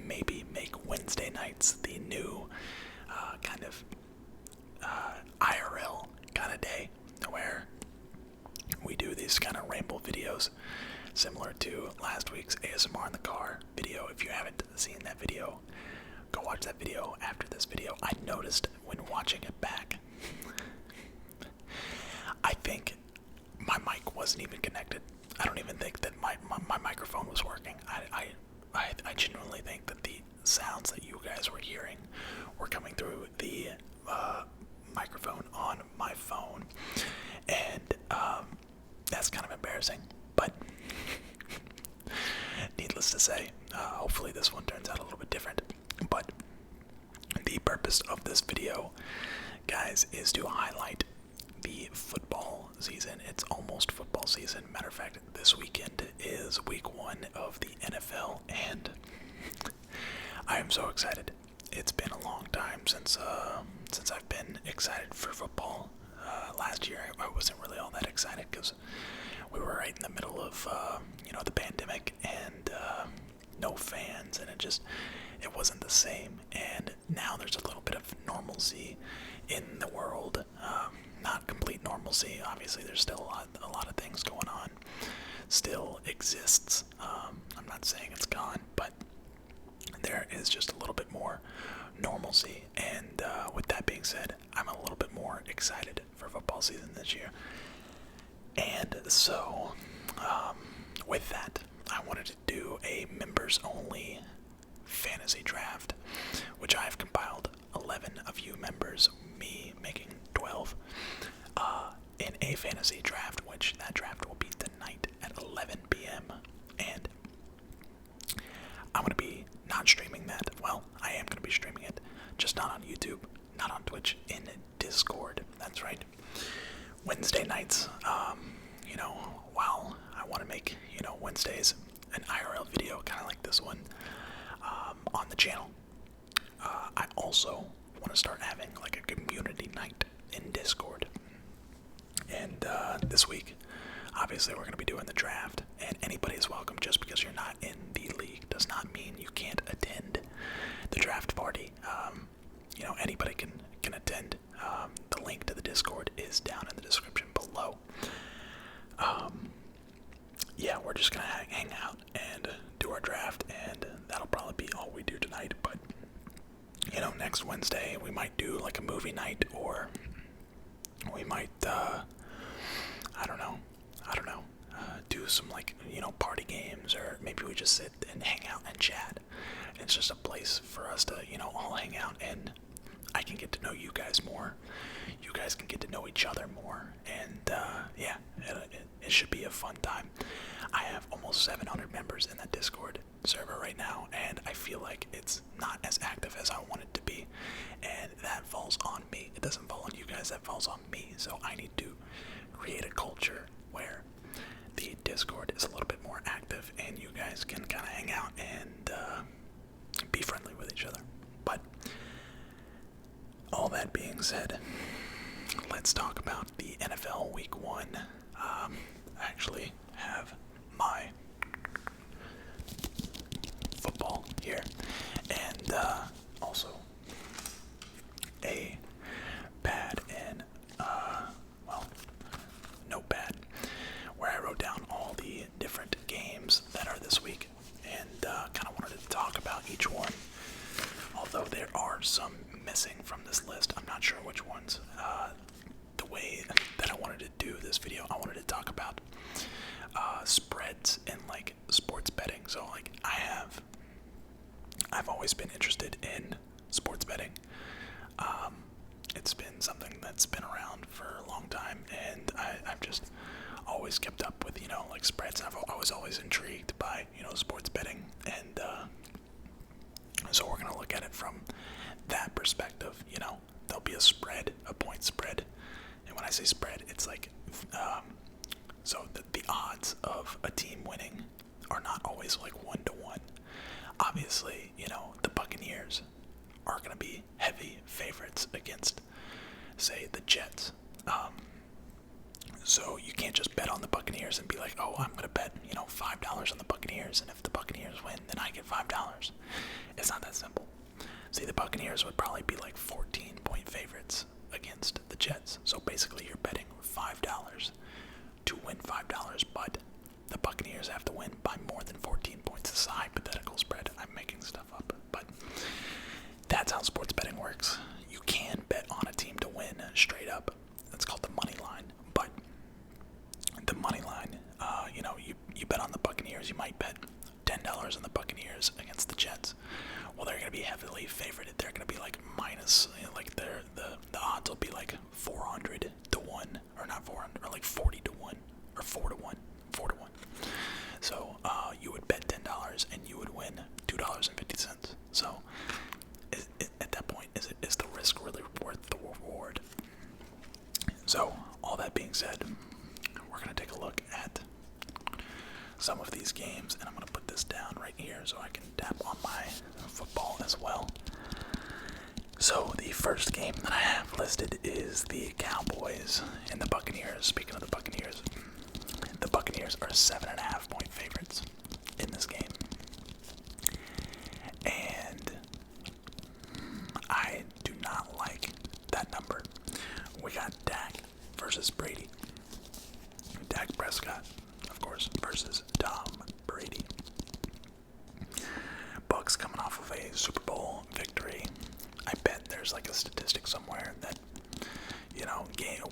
maybe make Wednesday nights the new kind of IRL kind of day where we do these kind of Ramble videos similar to last week's ASMR in the car video. If you haven't seen that video, go watch that video after this video. I noticed when watching it back, I think my mic wasn't even connected. I don't even think that my microphone was working. I genuinely think that the sounds that you guys were hearing were coming through the microphone on my phone, and that's kind of embarrassing, but needless to say, hopefully this one turns out a little bit different. But the purpose of this video, guys, is to highlight the football season. It's almost football season. Matter of fact, this weekend is week 1 of the NFL, and I am so excited. It's been a long time since I've been excited for football. Last year, I wasn't really all that excited because we were right in the middle of the pandemic and no fans, and it wasn't the same. And now there's a little bit of normalcy in the world. Not complete normalcy. Obviously, there's still a lot of things going on. Still exists. I'm not saying it's gone, but there is just a little bit more normalcy. And with that being said, I'm a little bit more excited for football season this year. And so, with that, I wanted to do a members-only fantasy draft, which I've compiled 11 of you members, me making 12, in a fantasy draft, which that draft will be tonight at 11 p.m. And I'm going to be not streaming that. Well, I am going to be streaming it, just not on YouTube, not on Twitch, in Discord. That's right. Wednesday nights, while I want to make, Wednesdays an IRL video, kind of like this one, on the channel, I also want to start having like a community night in Discord. And this week, obviously, we're going to be doing the draft, and anybody is welcome. Just because you're not in the league does not mean you can't attend the draft party. Anybody can attend. The link to the Discord is down in the description below. We're just gonna hang out and do our draft, and that'll probably be all we do tonight. But next Wednesday we might do like a movie night, or we might I don't know, do some party games, or maybe we just sit and hang out and chat. It's just a place for us to all hang out, and I can get to know you guys more. You guys can get to know each other more, and it should be a fun time. I have almost 700 members in that Discord server right now, and I feel like it's not as active as I want it to be, and that falls on me. It doesn't fall on you guys, that falls on me. So I need to create a culture where the Discord is a little bit more active, and you guys can kind of hang out and be friendly with each other. But all that being said, let's talk about the NFL Week 1. I actually have my football here, and also a pad and notepad where I wrote down all the different games that are this week, and kind of wanted to talk about each one. Although there are some missing from this list, I'm not sure which ones. The way that I wanted to do this video, I wanted to talk about spreads and like sports betting. So like I've always been interested in sports betting. It's been something that's been around for a long time, and I've just always kept up with like spreads. I was always intrigued by sports betting, and so we're gonna look at it from that perspective. There'll be a spread, a point spread, and when I say spread, it's like so the odds of a team winning are not always like 1-to-1. Obviously, the Buccaneers are going to be heavy favorites against, say, the Jets. So you can't just bet on the Buccaneers and be like, oh, I'm going to bet, $5 on the Buccaneers, and if the Buccaneers win, then I get $5. It's not that simple. See, the Buccaneers would probably be like 14-point favorites against the Jets. So basically you're betting $5 to win $5, but the Buccaneers have to win by more than 14 points. This is a hypothetical spread. I'm making stuff up, but that's how sports betting works. You can bet on a team to win straight up. That's called the money line. But the money line, you bet on the Buccaneers. You might bet $10 on the Buccaneers against the Jets. Well, they're going to be heavily favored. They're going to be like minus, the odds will be like 400 to 1, or not 400, or like 40 to 1, or 4 to 1, 4 to 1. So you would bet $10 and you would win $2.50. So at that point, is the risk really worth the reward? So all that being said, we're going to take a look at some of these games, and I'm going to put this down right here so I can tap on my football as well. So the first game that I have listed is the Cowboys and the Buccaneers. Speaking of the Buccaneers are 7.5 point favorites in this game. And I do not like that number. We got Dak versus Brady. Dak Prescott, of course, versus Tom Brady. Bucks coming off of a Super Bowl victory. I bet there's like a statistic somewhere that,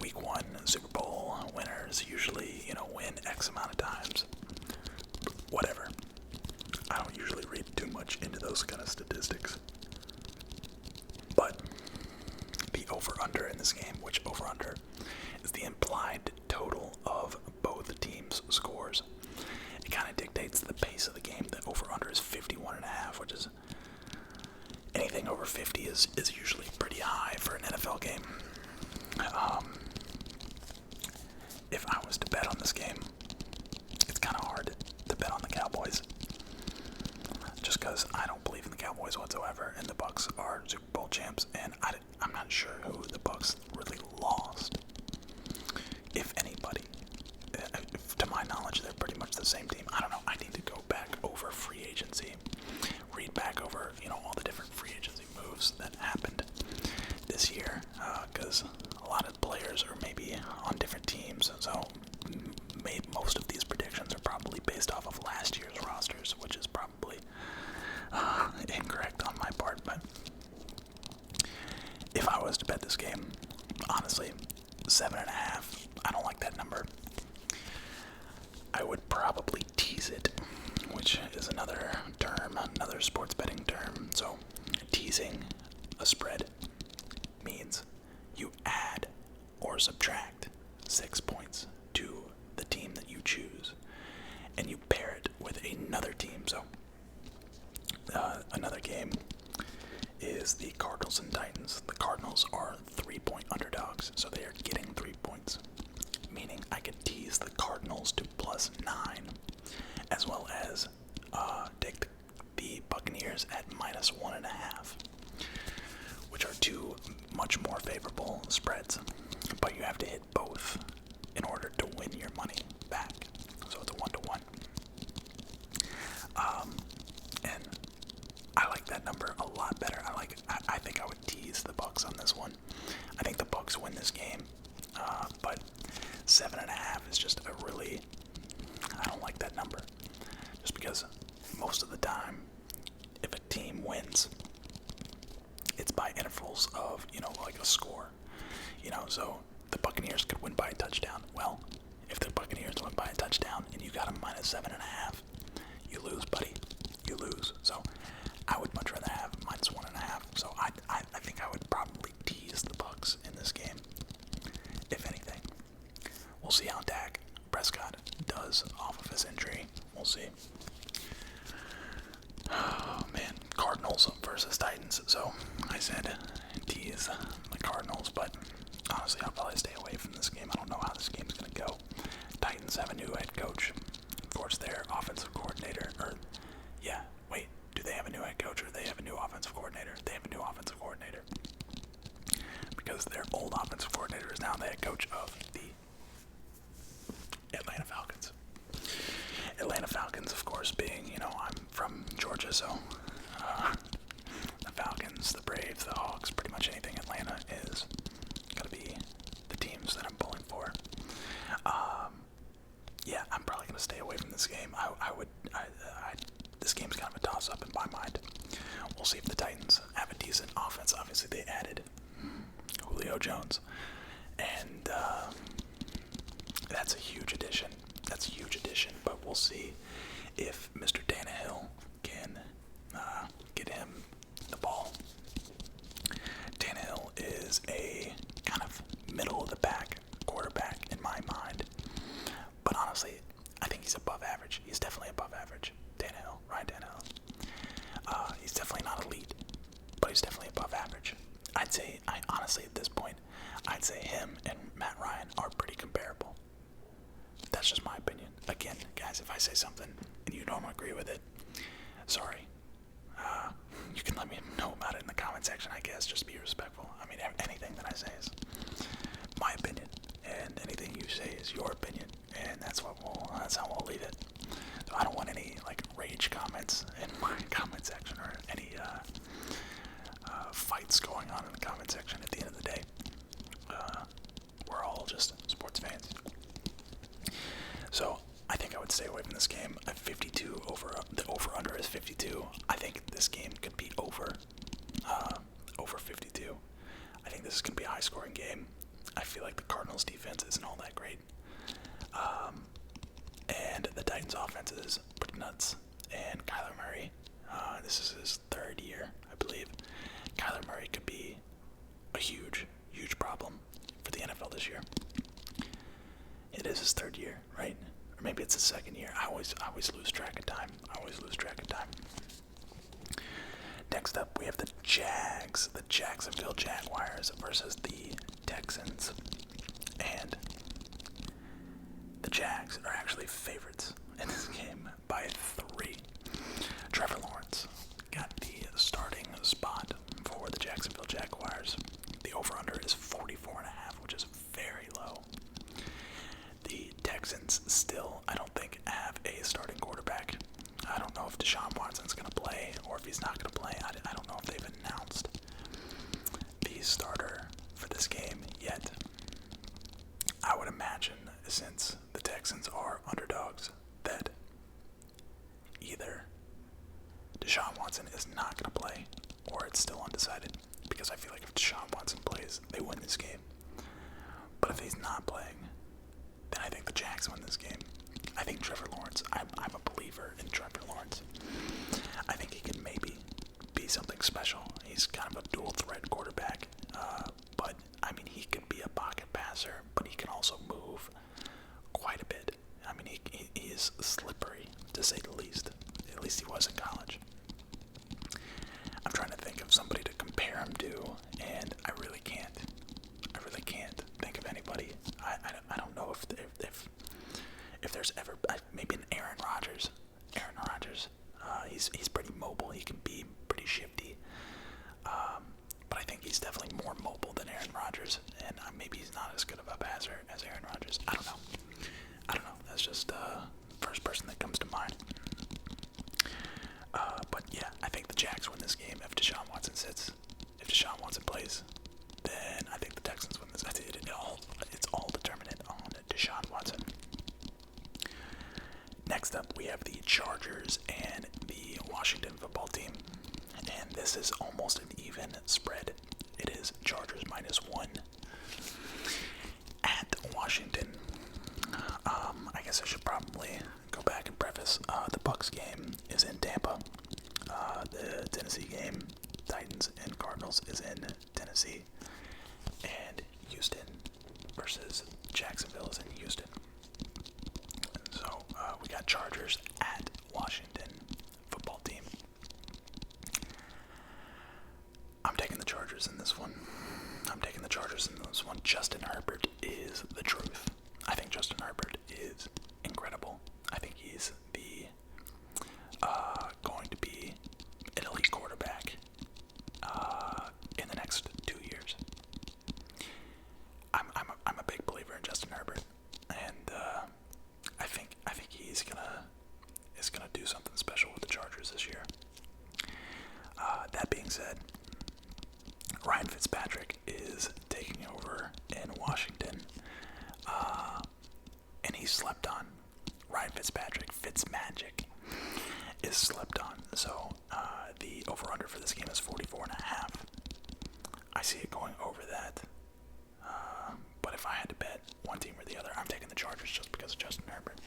week 1 Super Bowl winners usually, win X amount of times. Whatever. I don't usually read too much into those kind of statistics. But the over-under in this game, which over-under is the implied total of both teams' scores. It kind of dictates the pace of the game. The over-under is 51.5, which is anything over 50 is usually pretty high for an NFL game. If I was to bet on this game, it's kind of hard to bet on the Cowboys, just because I don't believe in the Cowboys whatsoever, and the Bucks are Super Bowl champs, and I'm not sure who the Bucks really lost, if anybody. To my knowledge, they're pretty much the same team. I don't know. I need to go back over free agency, read back over, all the different free agency moves that happened this year, because a lot of players are maybe on different teams, so most of these predictions are probably based off of last year's rosters, which is probably incorrect on my part. But if I was to bet this game, honestly, 7.5, I don't like that number. I would probably tease it, which is another term, another sports betting term. So teasing a spread means you add or subtract 6 points to the team that you choose, and you pair it with another team. So another game is the Cardinals and Titans. The Cardinals are 3-point underdogs, so they are getting 3 points, meaning I could tease the Cardinals to +9, as well as take the Buccaneers at -1.5, which are two much more favorable spreads. But you have to hit both in order to win your money back. So it's a 1-to-1. And I like that number a lot better. I think I would tease the Bucks on this one. I think the Bucks win this game. But 7.5 is just I don't like that number. Just because most of the time, if a team wins, it's by intervals of, like a score. So the Buccaneers could win by a touchdown. Well, if the Buccaneers win by a touchdown and you got them -7.5, you lose, buddy. You lose. So I would much rather have -1.5. So I think I would probably tease the Bucks in this game, if anything. We'll see how Dak Prescott does off of his injury. We'll see. Oh, man. Cardinals versus Titans. So I said tease the Cardinals, but honestly, I'll probably stay away from this game. I don't know how this game's going to go. Titans have a new head coach. Of course, their offensive coordinator, do they have a new head coach, or do they have a new offensive coordinator? They have a new offensive coordinator, because their old offensive coordinator is now the head coach of the So, the Falcons, the Braves, the Hawks, pretty much anything Atlanta is gonna be the teams that I'm pulling for. Yeah, I'm probably gonna stay away from this game. This game's kind of a toss-up in my mind. We'll see if the Titans have a decent offense. Obviously, they added Julio Jones, and that's a huge addition. But we'll see if Mr. Tannehill can get him the ball. Tannehill is a kind of middle-of-the-pack quarterback in my mind. But honestly, I think he's above average. He's definitely above average. Ryan Tannehill. He's definitely not elite, but he's definitely above average. Honestly, at this point, I'd say him and Matt Ryan are pretty comparable. That's just my opinion. Again, guys, if I say something and you don't agree with it, sorry. You can let me know about it in the comment section, I guess. Just be respectful. I mean, anything that I say is my opinion, and anything you say is your opinion, and that's how we'll leave it. So I don't want any rage comments in my comment section or any fights going on in the comment section. At the end of the day, we're all just sports fans. So I think I would stay away from this game. At 52 the over/under is 52. I think this game could be over 52. I think this is going to be a high-scoring game. I feel like the Cardinals' defense isn't all that great, and the Titans' offense is pretty nuts. And Kyler Murray, this is his third year, I believe. Kyler Murray could be a huge problem for the NFL this year. It is his third year, right? Or maybe it's his second year. I always lose track of time. Next up, we have the Jacksonville Jaguars versus the Texans. And the Jags are actually favorites in this game by 3. Trevor Lawrence got the starting spot for the Jacksonville Jaguars. The over-under is 44.5, which is very low. The Texans still, I don't think, have a starting quarterback. I don't know if Deshaun Watson's going to play or if he's not going to play. I don't know if they've announced the starter for this game yet. I would imagine, since the Texans are underdogs, that either Deshaun Watson is not going to play or it's still undecided, because I feel like if Deshaun Watson plays, they win this game. But if he's not playing, then I think the Jags win this game. I think Trevor Lawrence, I'm a believer in Trevor Lawrence. I think he can maybe be something special. He's kind of a dual threat quarterback, but I mean, he could be a pocket passer, but he can also move quite a bit. I mean, he is slippery, to say the least. At least he was in college. I'm trying to think of somebody to compare him to, and I really can't think of anybody. I don't know if there's ever, maybe an Aaron Rodgers. He's pretty mobile. He can be pretty shifty. But I think he's definitely more mobile than Aaron Rodgers, and maybe he's not as good of a passer as Aaron Rodgers. I don't know. That's just first person that comes to mind. But yeah, I think the Jags win this game if Deshaun Watson sits. If Deshaun Watson plays, then I think the Texans win this. It's all determinant on Deshaun Watson. Next up, we have the Chargers and the Washington football team. And this is almost an even spread. It is Chargers -1 at Washington. I guess I should probably go back and preface. The Bucs game is in Tampa. The Tennessee game, Titans and Cardinals, is in Tennessee. And Houston versus Jacksonville is in Houston. So we got Chargers at Washington football team. I'm taking the Chargers in this one. Justin Herbert is the truth. I think Justin Herbert is incredible. I think he's going to be an elite quarterback in the next 2 years. I'm a big believer in Justin Herbert, and I think he's gonna do something special with the Chargers this year. said, Ryan Fitzpatrick is taking over in Washington, and he's slept on. Ryan Fitzpatrick, Fitzmagic, is slept on. So the over-under for this game is 44.5. I see it going over that. But if I had to bet one team or the other, I'm taking the Chargers just because of Justin Herbert.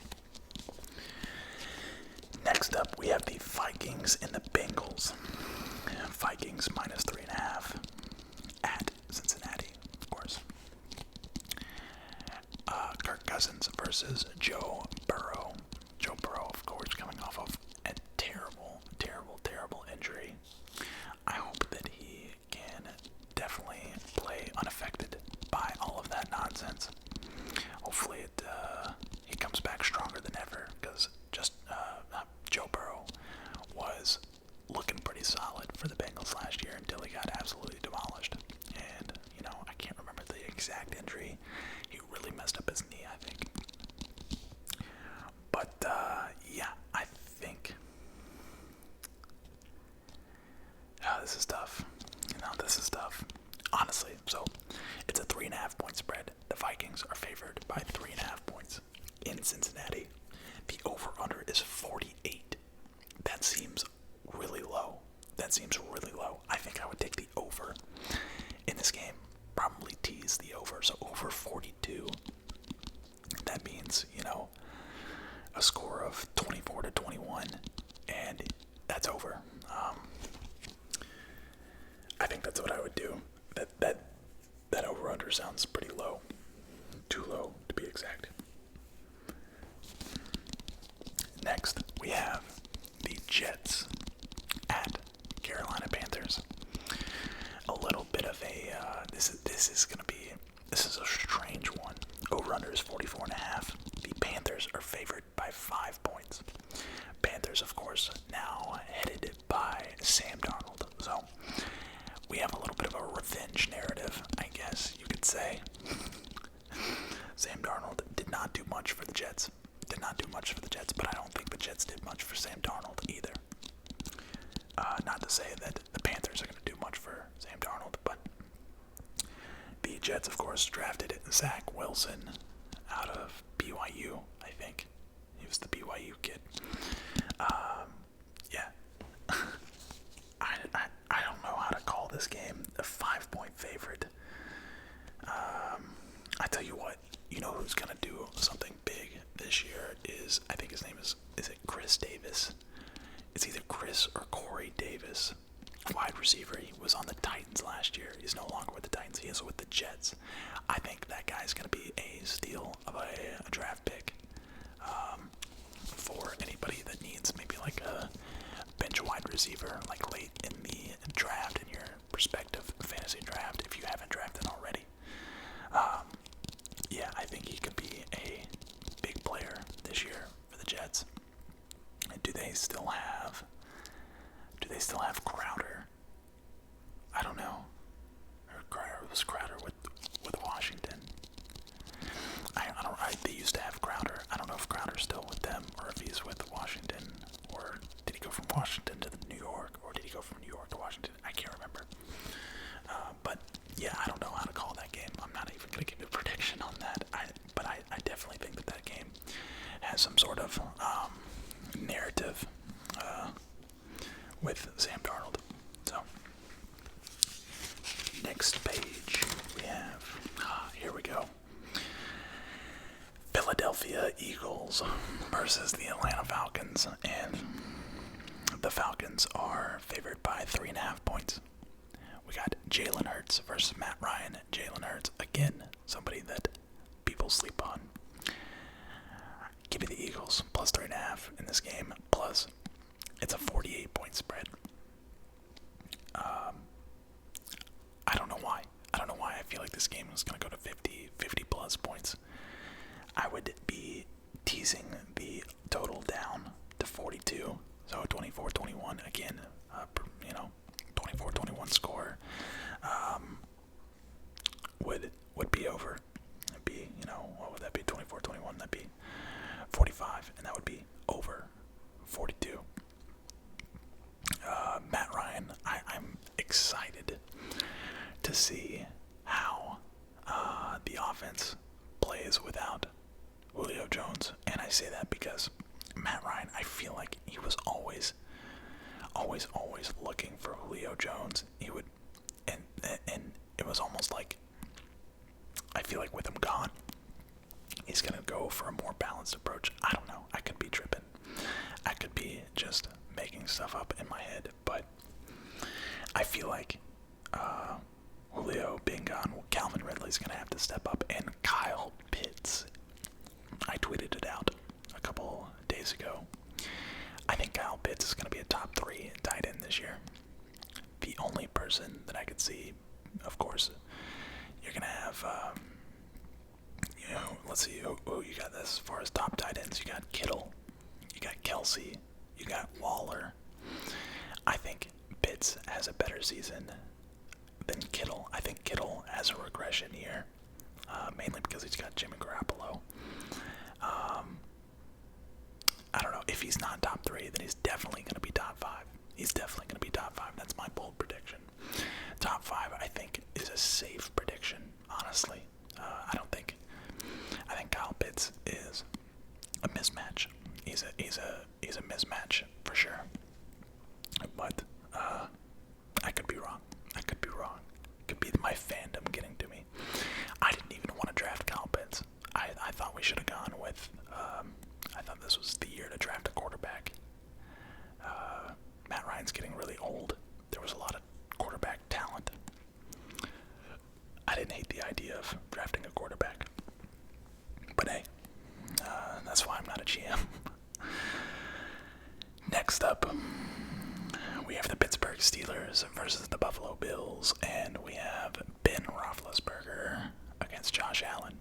Next up, we have the Vikings and the Bengals. Vikings minus 3.5 at Cincinnati, of course. Kirk Cousins versus Joe Burrow. Joe Burrow, of course, coming off of a terrible, terrible, terrible injury. I hope that he can definitely play unaffected by all of that nonsense. Hopefully he comes back stronger than ever, because Joe Burrow was looking pretty solid for the Bengals last year until he got absolutely demolished. And, I can't remember the exact injury. He really messed up his knee, I think. But, yeah, I think... this is tough. This is tough. Honestly, so it's a 3.5 point spread. The Vikings are favored by 3.5 points in Cincinnati. The over-under is 48. That seems really low. I think I would take the over in this game. Probably tease the over. So over 42. That means, a score of 24-21. And that's over. I think that's what I would do. That over-under sounds pretty low. Too low, to be exact. Next, we have the Jets at Carolina Panthers. A little bit of a, this is a strange one. Over-under is 44.5. The Panthers are favored by 5 points. Panthers, of course, now headed by Sam Darnold. So, we have a little bit of a revenge narrative, I guess you could say. Sam Darnold did not do much for the Jets. But I don't think the Jets did much for Sam Darnold either. Not to say that the Panthers are going to do much for Sam Darnold, but the Jets, of course, drafted Zach Wilson out of BYU, I think. He was the BYU kid. Yeah. I don't know how to call this game. A 5-point favorite. I tell you what, who's going to do something big this year is, I think his name is it Chris Davis? It's either Chris or Corey Davis. Wide receiver. He was on the Titans last year. He's no longer with the Titans. He is with the Jets. I think that guy's going to be a steal of a draft pick for anybody that needs maybe like a bench wide receiver, like late in the draft, in your prospective fantasy draft, if you haven't drafted already. Yeah, I think he could be a big player this year for the Jets. Do they still have Crowder? I don't know. Or was Crowder with Washington? They used to have Crowder. I don't know if Crowder's still with them or if he's with Washington, or did he go from Washington to New York, or did he go from New York to Washington? I can't remember. But yeah, I don't know how to call that game. I'm not even going to give a prediction on that. But I definitely think that game has some sort of narrative with Sam Darnold. So, next page we have, here we go. Philadelphia Eagles versus the Atlanta Falcons, and the Falcons are favored by 3.5 points. We got Jalen Hurts versus Matt Ryan. Jalen Hurts, again, somebody that people sleep on. Give me the Eagles, plus 3.5 in this game, plus it's a 48-point spread. I don't know why. I feel like this game is going to go to 50 plus points. I would be teasing the total down to 42, so 24-21 again. 24-21 score would be over. It'd be, what would that be? 24-21. That'd be 45, and that would be over 42. to see how the offense plays without Julio Jones. And I say that because Matt Ryan, I feel like he was always looking for Julio Jones. He would, and it was almost like, I feel like with him gone, he's gonna go for a more balanced approach. I don't know. I could be tripping. I could be just making stuff up in my head, but I feel like Julio being gone, Calvin Ridley's gonna have to step up, and Kyle Pitts. I tweeted it out a couple days ago. I think Kyle Pitts is gonna be a top 3 tight end this year. The only person that I could see, of course, you're gonna have, let's see who you got this as far as top tight ends. You got Kittle, you got Kelsey, you got Waller. I think Pitts has a better season than Kittle. I think Kittle has a regression year, mainly because he's got Jimmy Garoppolo. I don't know. If he's not top 3, then he's definitely going to be top 5. He's definitely going to be top 5. That's my bold prediction. Top 5, I think, is a safe prediction, honestly. I think Kyle Pitts is a mismatch. He's a mismatch for sure. But I could be wrong. I could be wrong. It could be my fandom getting to me. I didn't even want to draft Kyle Pitts. I thought we should have gone with. I thought this was the year to draft a quarterback. Matt Ryan's getting really old. There was a lot of quarterback talent. I didn't hate the idea of drafting a quarterback. But hey, that's why I'm not a GM. Next up, we have the Pittsburgh Steelers versus the Buffalo Bills, and we have Ben Roethlisberger against Josh Allen.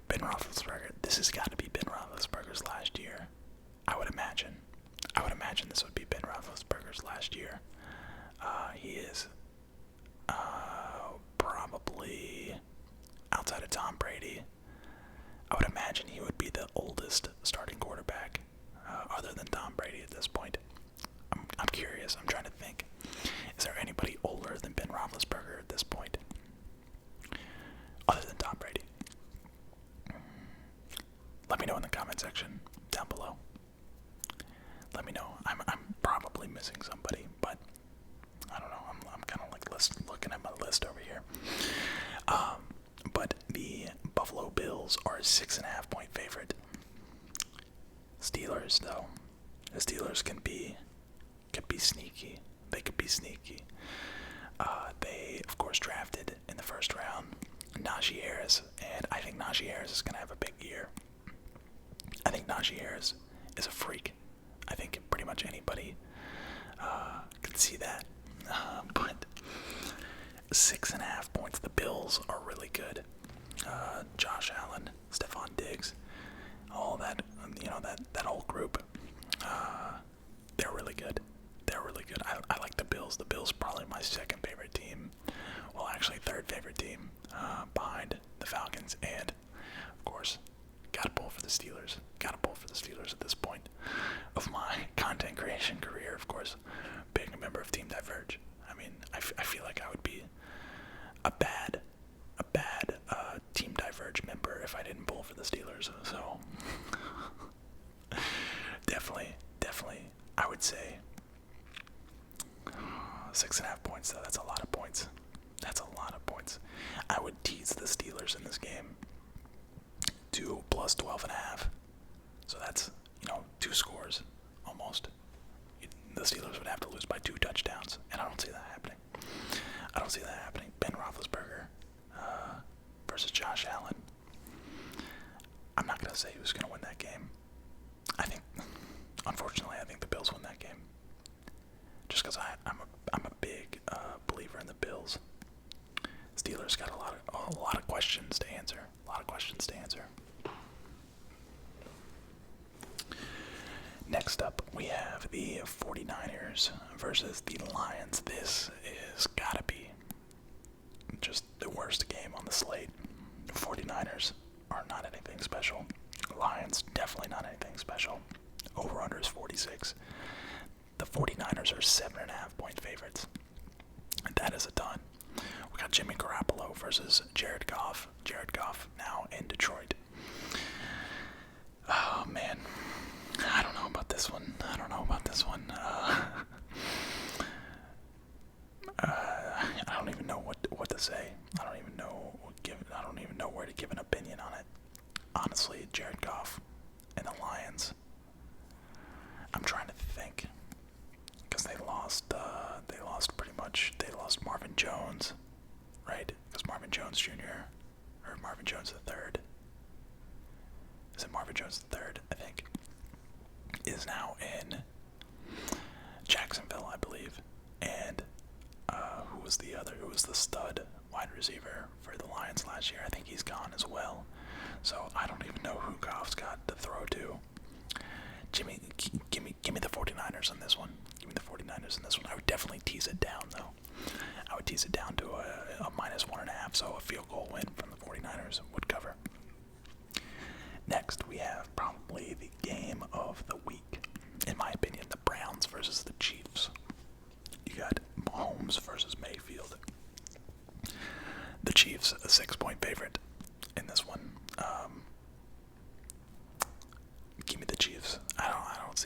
Ben Roethlisberger, this has got to be Ben Roethlisberger's last year. I would imagine this would be Ben Roethlisberger's last year. He is probably, outside of Tom Brady, I would imagine he would be the oldest starting quarterback other than Tom Brady at this point. I'm curious. I'm trying to think. Is there anybody older than Ben Roethlisberger at this point? Other than Tom Brady? Let me know in the comment section down below. Let me know. I'm probably missing somebody, but I don't know. I'm kind of like looking at my list over here. But the Buffalo Bills are a 6.5 point favorite. Steelers, though, the Steelers could be sneaky. They could be sneaky. They, of course, drafted in the first round Najee Harris, and I think Najee Harris is going to have a big year. I think Najee Harris is a freak. I think pretty much anybody can see that. But 6.5 points. The Bills are really good. Josh Allen, Stephon Diggs, all that, that whole group. They're really good. They're really good. I like the Bills. The Bills probably my second favorite team. Well, actually third favorite team behind the Falcons, and of course, gotta pull for the Steelers. Gotta pull for the Steelers at this point of my content creation career. Of course, being a member of Team Diverge. I mean, I feel like I would be a bad Team Diverge member if I didn't pull for the Steelers. So definitely, I would say 6.5 points. Though that's a lot of points. That's a lot of points. I would tease the Steelers in this game to plus 12.5. So that's 2 scores almost. The Steelers would have to lose by 2 touchdowns, and I don't see that happening. Ben Roethlisberger versus Josh Allen. I'm not gonna say who's gonna win that game. Unfortunately, I think the Bills win that game. Just because I'm a big believer in the Bills. Steelers got a lot of questions to answer. Next up, we have the 49ers versus the Lions. This is gotta be just the worst game on the slate. The 49ers are not anything special. Lions, definitely not anything special. Over-under is 46. The 49ers are 7.5 point favorites. That is a ton. to say. I don't even know where to give an opinion on it. Honestly, Jared Goff and the Lions. I'm trying to think, because they lost pretty much. They lost Marvin Jones, right? Because Marvin Jones Jr. or Marvin Jones the third. Is it Marvin Jones the third? I think is now in Jacksonville, I believe. And who was the other? Who was the stud wide receiver for the Lions last year? I think he's gone as well. So I don't even know who Goff's got to throw to. Jimmy, give me the 49ers on this one. Give me the 49ers on this one. I would definitely tease it down, though. I would tease it down to a -1.5, so a field goal win from the 49ers would cover. Next, we have probably the game of the week. In my opinion, the Browns versus the Chiefs. You got Mahomes versus Mayfield. The Chiefs, a 6-point favorite in this one. Give me the Chiefs. I don't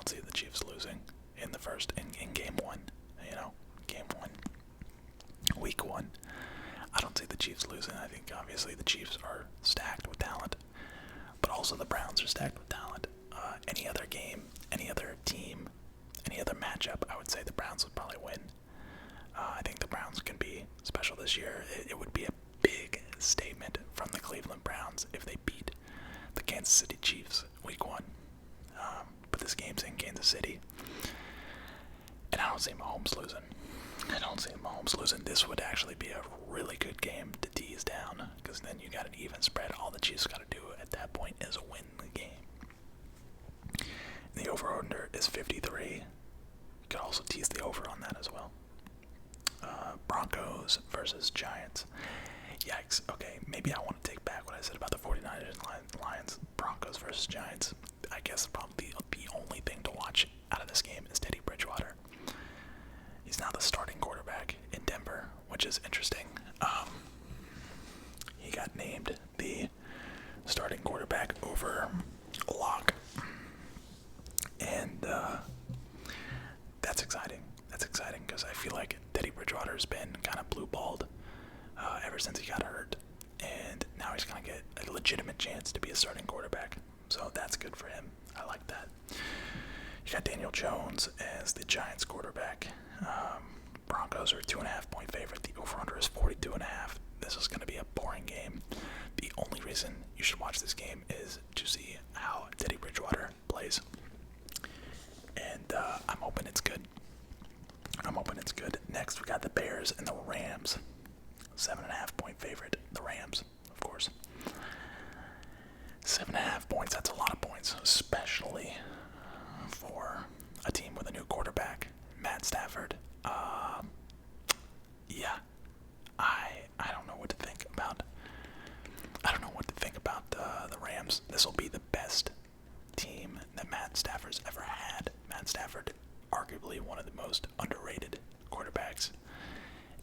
see the Chiefs losing in the first in game one. You know, game one, week one. I don't see the Chiefs losing. I think obviously the Chiefs are stacked with talent, but also the Browns are stacked with talent. Any other game, any other team, any other matchup, I would say the Browns would probably win. I think the Browns can be special this year. It would be a big statement from the Cleveland Browns if they beat the Kansas City Chiefs week one. But this game's in Kansas City, and I don't see Mahomes losing. This would actually be a really good game to tease down, because then you got an even spread. All the Chiefs got to do at that point is win the game. And the over-under is 53. You could also tease the over on that as well. Broncos versus Giants. Yikes. Okay, maybe I want to take back what I said about the 49ers and Lions. Broncos versus Giants. I guess probably the only thing to watch out of this game is Teddy Bridgewater. He's now the starting quarterback in Denver, which is interesting. He got named the starting quarterback over Locke. And that's exciting. That's exciting because I feel like Teddy Bridgewater's been kind of blue-balled ever since he got hurt. And now he's going to get a legitimate chance to be a starting quarterback. So that's good for him. I like that. You got Daniel Jones as the Giants quarterback. Broncos are 2.5-point favorite. The over-under is 42.5. This is going to be a boring game. The only reason you should watch this game is to see how Teddy Bridgewater plays. And I'm hoping it's good. Next, we got the Bears and the Rams. 7.5-point favorite. The Rams, of course. 7.5 points, that's a lot of points, especially for a team with a new quarterback, Matt Stafford. Yeah, I don't know what to think about. The Rams. This will be the best team that Matt Stafford's ever had. Matt Stafford, arguably one of the most underrated quarterbacks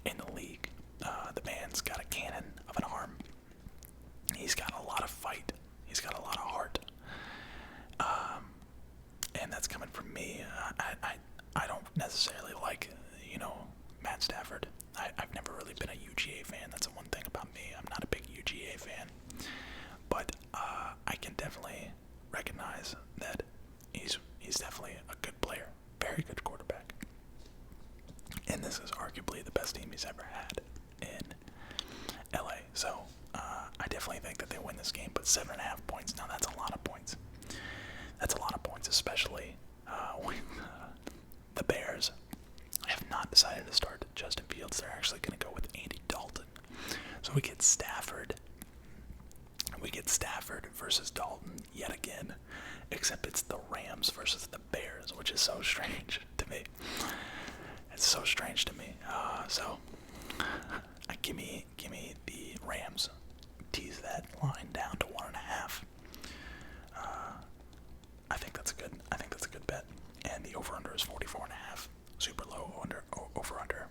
in the league. The man's got a cannon of an arm. He's got a lot of fight. He's got a lot of heart. And that's coming from me. I don't necessarily like, Matt Stafford. I've never really been a UGA fan. That's the one thing about me. I'm not a big UGA fan. But I can definitely recognize that he's definitely a good player. Very good quarterback. And this is arguably the best team he's ever had in LA. So I definitely think that they win this game. But 7.5 points, now that's a lot of points. That's a lot of points, especially with the Bears. I have not decided to start Justin Fields. They're actually going to go with Andy Dalton. So we get Stafford. Versus Dalton yet again. Except it's the Rams versus the Bears, which is so strange to me. It's so strange to me. So give me the Rams. Tease that line down to 1.5. I think that's a good bet. And the over/under is 44.5. Super low over/under.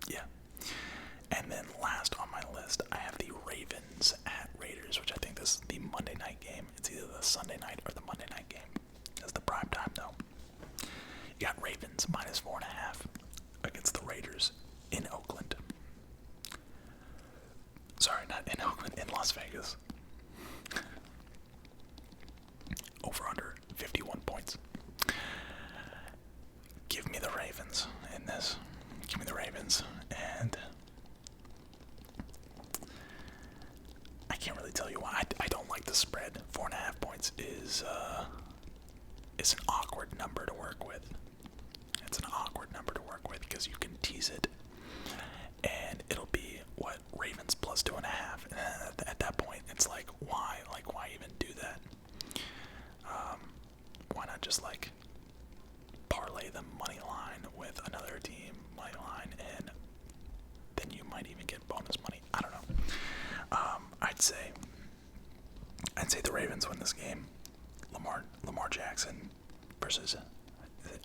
Yeah. And then last on my list, I have the Ravens at Raiders, which I think this is the Monday night game. It's either the Sunday night or the Monday night game. That's the prime time though. You got Ravens -4.5 against the Raiders in in Oakland. Sorry, not in Oakland, in Las Vegas. Over under 51 points. Give me the Ravens in this. Give me the Ravens. And I can't really tell you why. I don't like the spread. 4.5 points is an awkward number to work with. It's an awkward number to work with because you can tease it, and it'll be what, Ravens plus 2.5. And at that point, it's like, why? Like, why even do that? Why not just like parlay the money line with another team money line, and then you might even get bonus money. I don't know. I'd say the Ravens win this game. Lamar Jackson versus,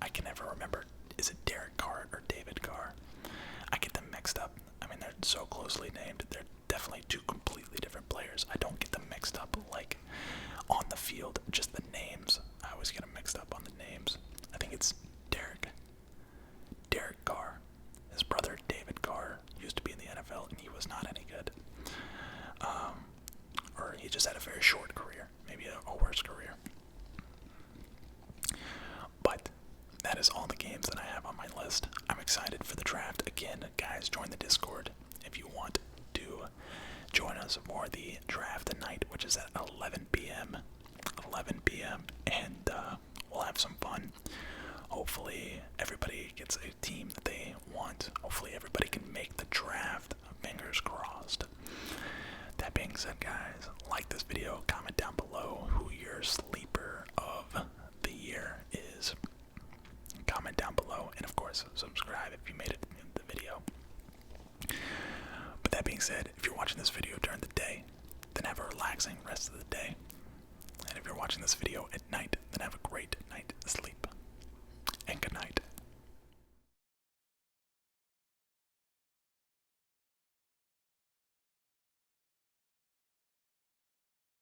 I can never remember, is it Derek Carr or David Carr? I get them mixed up. I mean, they're so closely named. They're definitely two completely different players. I don't get them mixed up like on the field, just the names. I always get them mixed up on the names. I think it's Derek Carr. His brother David Carr used to be in the NFL, and he was not any good. Or he just had a very short career, maybe a worse career. But that is all the games that I have on my list. I'm excited for the draft. Again, guys, join the Discord if you want to join us for the draft tonight, which is at 11 p.m. 11 p.m. And we'll have some fun. Hopefully everybody gets a team that they want. Hopefully everybody can make the draft. Fingers crossed. That being said, guys, like this video, comment down below who your sleeper of the year is. Comment down below, and of course, subscribe if you made it in the video. But that being said, if you're watching this video during the day, then have a relaxing rest of the day. And if you're watching this video at night, then have a great